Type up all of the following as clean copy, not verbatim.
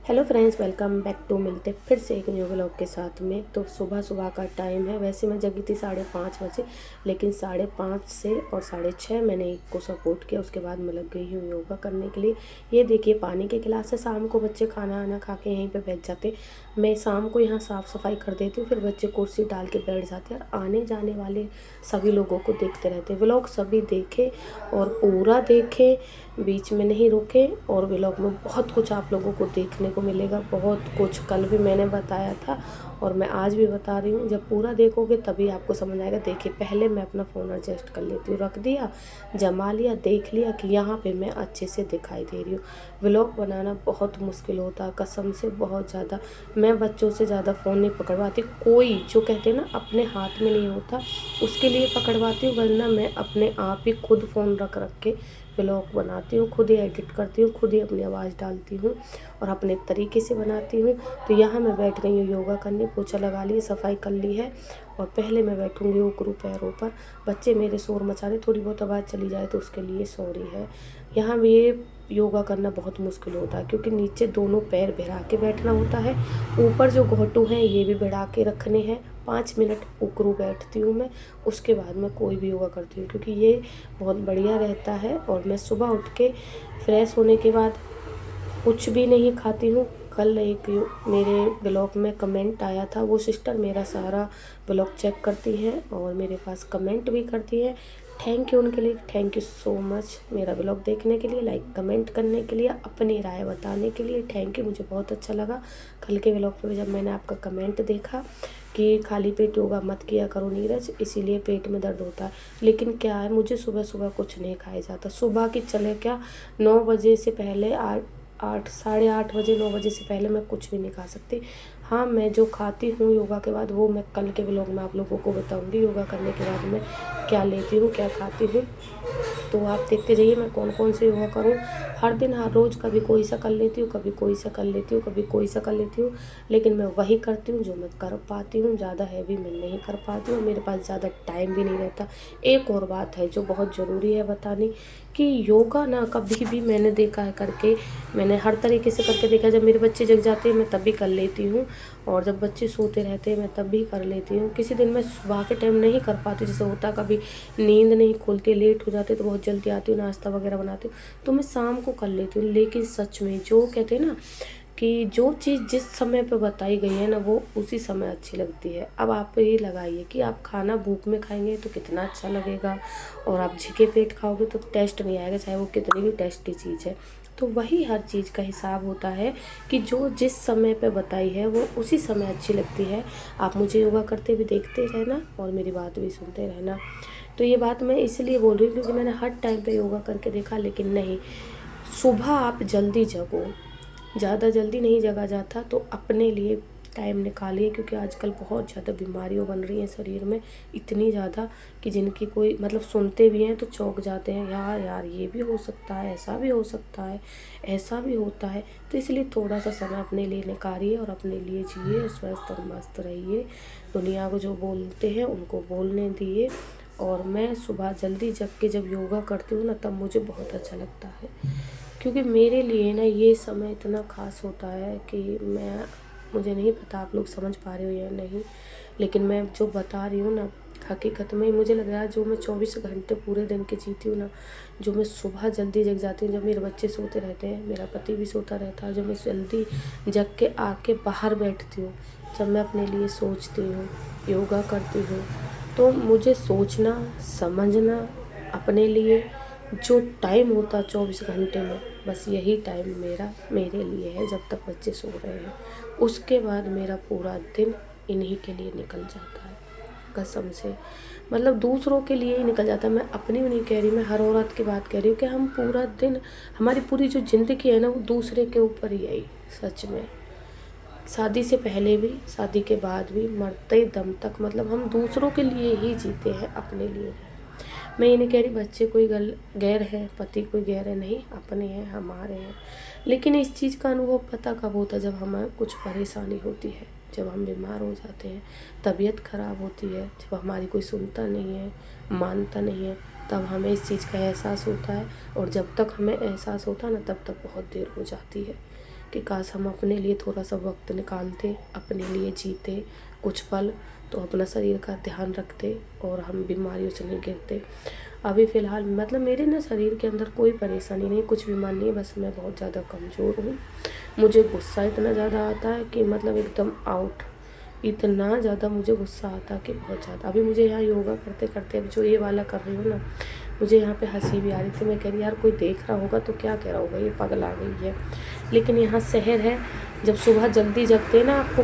Hello friends, welcome back to मिलते फिर से एक न्यू व्लॉग के साथ में। तो सुबह सुबह का टाइम है। वैसे मैं जगी थी 5:30 बजे, लेकिन 5:30 से और 6:30 मैंने एक को सपोर्ट किया। उसके बाद मैं लग गई हूँ योगा करने के लिए। ये देखिए, पानी के गिलास है। शाम को बच्चे खाना आना खा के यहीं पे बैठ जाते। मैं शाम को यहाँ साफ़ सफाई कर देती हूँ, फिर बच्चे कुर्सी डाल के बैठ जाते हैं और आने जाने वाले सभी लोगों को देखते रहते हैं। व्लॉग सभी देखें और पूरा देखें, बीच में नहीं रुके। और व्लॉग में बहुत कुछ आप लोगों को देखने को मिलेगा, बहुत कुछ। कल भी मैंने बताया था और मैं आज भी बता रही हूँ। जब पूरा देखोगे तभी आपको समझ आएगा। देखिए, पहले मैं अपना फ़ोन एडजस्ट कर लेती हूँ, रख दिया, जमा लिया, देख लिया कि यहाँ पे मैं अच्छे से दिखाई दे रही हूँ। व्लॉग बनाना बहुत मुश्किल होता है, कसम से बहुत ज़्यादा। मैं बच्चों से ज़्यादा फ़ोन नहीं पकड़वाती। कोई जो कहते हैं ना अपने हाथ में नहीं होता, उसके लिए पकड़वाती हूँ, वरना मैं अपने आप ही खुद फ़ोन रख रख के व्लॉग बनाती हूँ, खुद ही एडिट करती हूँ, खुद ही अपनी आवाज़ डालती हूँ और अपने तरीके से बनाती हूँ। तो यहाँ मैं बैठ गई हूँ योगा करने। पोछा लगा लिए, सफाई कर ली है और पहले मैं बैठूँगी उकरू पैरों पर। बच्चे मेरे शोर मचा रहे, थोड़ी बहुत आवाज़ चली जाए तो उसके लिए सॉरी है। यहाँ ये योगा करना बहुत मुश्किल होता है, क्योंकि नीचे दोनों पैर भिड़ा के बैठना होता है, ऊपर जो घोटू हैं ये भी भिड़ा के रखने हैं। 5 मिनट उकरू बैठती हूँ मैं, उसके बाद मैं कोई भी योगा करती हूँ, क्योंकि ये बहुत बढ़िया रहता है। और मैं सुबह उठ के फ्रेश होने के बाद कुछ भी नहीं खाती हूँ। कल एक मेरे ब्लॉग में कमेंट आया था, वो सिस्टर मेरा सारा ब्लॉग चेक करती हैं और मेरे पास कमेंट भी करती है। थैंक यू उनके लिए, थैंक यू सो मच मेरा ब्लॉग देखने के लिए, लाइक कमेंट करने के लिए, अपनी राय बताने के लिए। थैंक यू, मुझे बहुत अच्छा लगा। कल के ब्लॉग पे जब मैंने आपका कमेंट देखा कि खाली पेट योगा मत किया करो नीरज, इसीलिए पेट में दर्द होता है। लेकिन क्या है, मुझे सुबह सुबह कुछ नहीं खाया जाता। सुबह की चले क्या, 9 बजे से पहले, 8 8:30 बजे, 9 बजे से पहले मैं कुछ भी नहीं खा सकती। हाँ, मैं जो खाती हूँ योगा के बाद वो मैं कल के व्लॉग में आप लोगों को बताऊँगी। योगा करने के बाद मैं क्या लेती हूँ, क्या खाती हूँ, तो आप देखते जाइए मैं कौन कौन से योगा करूँ। हर दिन, हर रोज़ कभी कोई सा कर लेती हूँ, कभी कोई सा कर लेती हूँ, कभी कोई सा कर लेती हूँ। लेकिन मैं वही करती हूँ जो मैं कर पाती हूँ। ज़्यादा हैवी मैं नहीं कर पाती हूँ, मेरे पास ज़्यादा टाइम भी नहीं रहता। एक और बात है जो बहुत ज़रूरी है बतानी, कि योगा ना कभी भी मैंने देखा है करके, मैंने हर तरीके से करके देखा है। जब मेरे बच्चे जग जाते हैं मैं तब भी कर लेती हूँ, और जब बच्चे सोते रहते हैं मैं तब भी कर लेती हूँ। किसी दिन मैं सुबह के टाइम नहीं कर पाती, जैसे होता कभी नींद नहीं खुलती, लेट हो जाते तो बहुत जल्दी आती हूँ, नाश्ता वगैरह बनाती हूँ, तो मैं शाम को कर लेती हूँ। लेकिन सच में जो कहते हैं ना कि जो चीज़ जिस समय पे बताई गई है ना, वो उसी समय अच्छी लगती है। अब आप ये लगाइए कि आप खाना भूख में खाएंगे तो कितना अच्छा लगेगा, और आप झिके पेट खाओगे तो टेस्ट नहीं आएगा, चाहे वो कितनी भी टेस्टी चीज़ है। तो वही हर चीज़ का हिसाब होता है कि जो जिस समय पे बताई है वो उसी समय अच्छी लगती है। आप मुझे योगा करते हुए देखते रहना और मेरी बात भी सुनते रहना। तो ये बात मैं इसलिए बोल रही हूँ क्योंकि मैंने हर टाइम पे योगा करके देखा, लेकिन नहीं। सुबह आप जल्दी जगो, ज़्यादा जल्दी नहीं जगा जाता, तो अपने लिए टाइम निकालिए, क्योंकि आजकल बहुत ज़्यादा बीमारियाँ बन रही हैं शरीर में, इतनी ज़्यादा कि जिनकी कोई मतलब सुनते भी हैं तो चौंक जाते हैं। यार यार, ये भी हो सकता है, ऐसा भी हो सकता है, ऐसा भी होता है। तो इसलिए थोड़ा सा समय अपने लिए निकालिए और अपने लिए जिए और स्वस्थ और मस्त रहिए। दुनिया को जो बोलते हैं उनको बोलने दिए। और मैं सुबह जल्दी जग के जब योगा करती हूँ ना, तब मुझे बहुत अच्छा लगता है, क्योंकि मेरे लिए ना ये समय इतना ख़ास होता है कि मुझे नहीं पता आप लोग समझ पा रहे हो या नहीं, लेकिन मैं जो बता रही हूँ ना, हकीकत में मुझे लग रहा है जो मैं 24 घंटे पूरे दिन के जीती हूँ ना, जो मैं सुबह जल्दी जग जाती हूँ, जब मेरे बच्चे सोते रहते हैं, मेरा पति भी सोता रहता है, जब मैं जल्दी जग के आके बाहर बैठती हूँ, जब मैं अपने लिए सोचती हूँ, योगा करती हूँ, तो मुझे सोचना, समझना, अपने लिए जो टाइम होता 24 घंटे में, बस यही टाइम मेरे लिए है जब तक बच्चे सो रहे हैं। उसके बाद मेरा पूरा दिन इन्हीं के लिए निकल जाता है, कसम से। मतलब दूसरों के लिए ही निकल जाता है, मैं अपनी भी नहीं कह रही, मैं हर औरत की बात कह रही हूँ कि हम पूरा दिन, हमारी पूरी जो ज़िंदगी है ना, वो दूसरे के ऊपर ही है। सच में, शादी से पहले भी, शादी के बाद भी, मरते दम तक, मतलब हम दूसरों के लिए ही जीते हैं, अपने लिए नहीं। मैं ये नहीं कह रही बच्चे कोई गैर है, पति कोई गैर है, नहीं, अपने हैं, हमारे हैं। लेकिन इस चीज़ का अनुभव पता कब होता है, जब हमें कुछ परेशानी होती है, जब हम बीमार हो जाते हैं, तबीयत ख़राब होती है, जब हमारी कोई सुनता नहीं है, मानता नहीं है, तब हमें इस चीज़ का एहसास होता है। और जब तक हमें एहसास होता है ना, तब तक बहुत देर हो जाती है, कि काश हम अपने लिए थोड़ा सा वक्त निकालते, अपने लिए जीते कुछ पल, तो अपना शरीर का ध्यान रखते और हम बीमारियों से नहीं गिरते। अभी फ़िलहाल मतलब मेरे ना शरीर के अंदर कोई परेशानी नहीं, कुछ बीमार नहीं है, बस मैं बहुत ज़्यादा कमज़ोर हूँ। मुझे गुस्सा इतना ज़्यादा आता है कि मतलब एकदम आउट, इतना ज़्यादा मुझे गुस्सा आता है कि बहुत ज़्यादा। अभी मुझे यहाँ योगा करते करते, अब जो ये वाला कर रही हूँ ना, मुझे यहाँ पे हंसी भी आ रही थी। मैं कह रही यार कोई देख रहा होगा तो क्या कह रहा होगा, ये पागल आ गई है। लेकिन यहाँ शहर है, जब सुबह जल्दी जगते हैं ना, आपको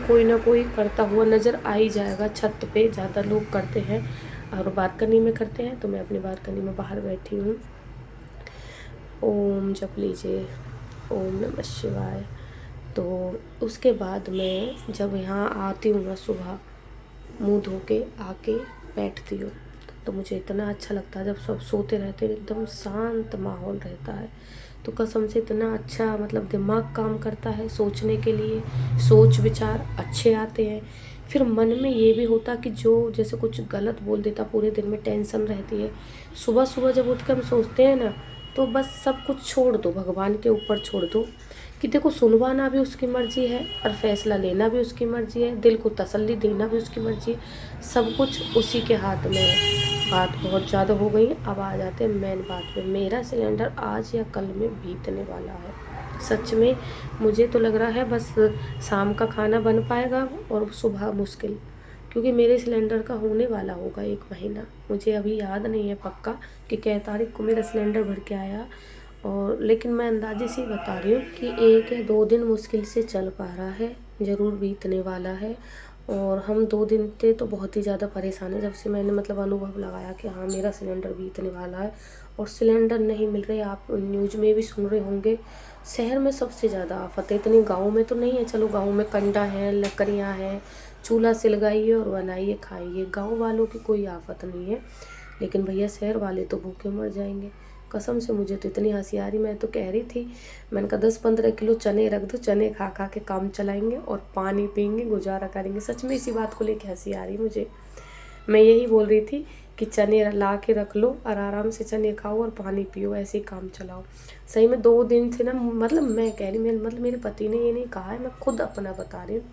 कोई ना कोई करता हुआ नज़र आ ही जाएगा। छत पे ज़्यादा लोग करते हैं और बालकनी में करते हैं, तो मैं अपनी बालकनी में बाहर बैठी हूँ। ओम जप लीजिए, ओम नमः शिवाय। तो उसके बाद मैं जब यहाँ आती हूँ ना, सुबह मुँह धो के आके बैठती हूँ, तो मुझे इतना अच्छा लगता है। जब सब सोते रहते हैं, एकदम शांत माहौल रहता है, तो कसम से इतना अच्छा मतलब दिमाग काम करता है सोचने के लिए, सोच विचार अच्छे आते हैं। फिर मन में ये भी होता कि जो जैसे कुछ गलत बोल देता, पूरे दिन में टेंशन रहती है, सुबह सुबह जब उठ के हम सोचते हैं ना, तो बस सब कुछ छोड़ दो, भगवान के ऊपर छोड़ दो कि देखो सुनवाना भी उसकी मर्ज़ी है और फैसला लेना भी उसकी मर्ज़ी है, दिल को तसल्ली देना भी उसकी मर्ज़ी है, सब कुछ उसी के हाथ में है। बात बहुत ज़्यादा हो गई, अब आ जाते हैं मेन बात पे। मेरा सिलेंडर आज या कल में बीतने वाला है। सच में मुझे तो लग रहा है बस शाम का खाना बन पाएगा और सुबह मुश्किल, क्योंकि मेरे सिलेंडर का होने वाला होगा 1 महीना। मुझे अभी याद नहीं है पक्का कि क्या तारीख को मेरा सिलेंडर भर के आया, और लेकिन मैं अंदाजे से ही बता रही हूँ कि 1 या 2 दिन मुश्किल से चल पा रहा है, ज़रूर बीतने वाला है। और हम 2 दिन थे तो बहुत ही ज़्यादा परेशान है, जब से मैंने मतलब अनुभव लगाया कि हाँ मेरा सिलेंडर बीतने वाला है और सिलेंडर नहीं मिल रहे। आप न्यूज़ में भी सुन रहे होंगे, शहर में सबसे ज़्यादा आफत है, इतनी गाँव में तो नहीं है। चलो गाँव में कंडा है, लकड़ियाँ हैं, चूल्हा सिलगाइए और बनाइए खाइए, गाँव वालों की कोई आफत नहीं है। लेकिन भैया शहर वाले तो भूखे मर जाएंगे। कसम से मुझे तो इतनी हंसी आ रही, मैं तो कह रही थी, मैंने कहा 10-15 किलो चने रख दो, चने खा खा के काम चलाएंगे और पानी पियेंगे, गुजारा करेंगे। सच में इसी बात को लेके हंसी आ रही मुझे। मैं यही बोल रही थी कि चने ला के रख लो और आराम से चने खाओ और पानी पियो, ऐसे ही काम चलाओ। सही में 2 दिन से ना, मतलब मैं कह रही, मतलब मेरे पति ने ये नहीं कहा है, मैं खुद अपना बता रही हूँ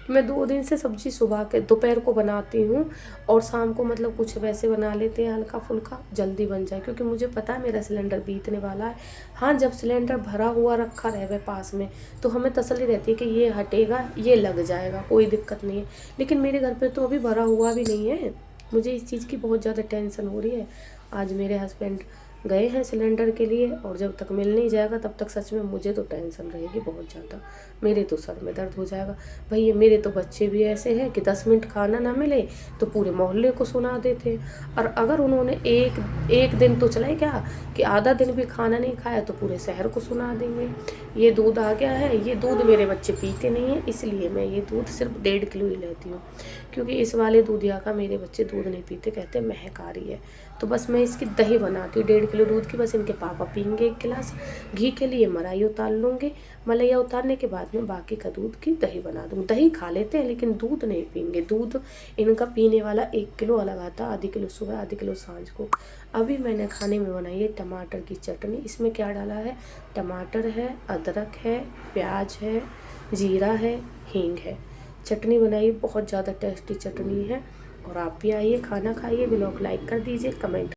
कि मैं 2 दिन से सब्जी सुबह के दोपहर को बनाती हूँ और शाम को मतलब कुछ वैसे बना लेते हैं हल्का फुल्का, जल्दी बन जाए, क्योंकि मुझे पता है मेरा सिलेंडर बीतने वाला है। हाँ, जब सिलेंडर भरा हुआ रखा रहे पास में तो हमें तसल्ली रहती है कि ये हटेगा, ये लग जाएगा, कोई दिक्कत नहीं है। लेकिन मेरे घर पे तो अभी भरा हुआ भी नहीं है, मुझे इस चीज़ की बहुत ज़्यादा टेंशन हो रही है। आज मेरे हस्बैंड गए हैं सिलेंडर के लिए और जब तक मिल नहीं जाएगा तब तक सच में मुझे तो टेंशन रहेगी बहुत ज़्यादा, मेरे तो सर में दर्द हो जाएगा। भैया मेरे तो बच्चे भी ऐसे हैं कि 10 मिनट खाना ना मिले तो पूरे मोहल्ले को सुना देते हैं, और अगर उन्होंने एक दिन तो चला क्या कि आधा दिन भी खाना नहीं खाया तो पूरे शहर को सुना देंगे। ये दूध आ गया है, ये दूध मेरे बच्चे पीते नहीं हैं, इसलिए मैं ये दूध सिर्फ 1.5 किलो ही लेती हूँ, क्योंकि इस वाले दूधिया का मेरे बच्चे दूध नहीं पीते, कहते महक आ रही है। तो बस मैं इसकी दही बनाती हूँ 1.5 किलो दूध की, बस इनके पापा पीएंगे 1 गिलास, घी के लिए मलाई उतार लूँगी, मलैया उतारने के बाद में बाकी का दूध की दही बना दूँ। दही खा लेते हैं लेकिन दूध नहीं पीएंगे, दूध इनका पीने वाला 1 किलो अलग आता, आधी किलो सुबह आधी किलो सांझ को। अभी मैंने खाने में बनाई है टमाटर की चटनी। इसमें क्या डाला है, टमाटर है, अदरक है, प्याज है, जीरा है, हींग है, चटनी बनाई, बहुत ज़्यादा टेस्टी चटनी है। और आप भी आइए, खाना खाइए, ब्लॉग लाइक कर दीजिए, कमेंट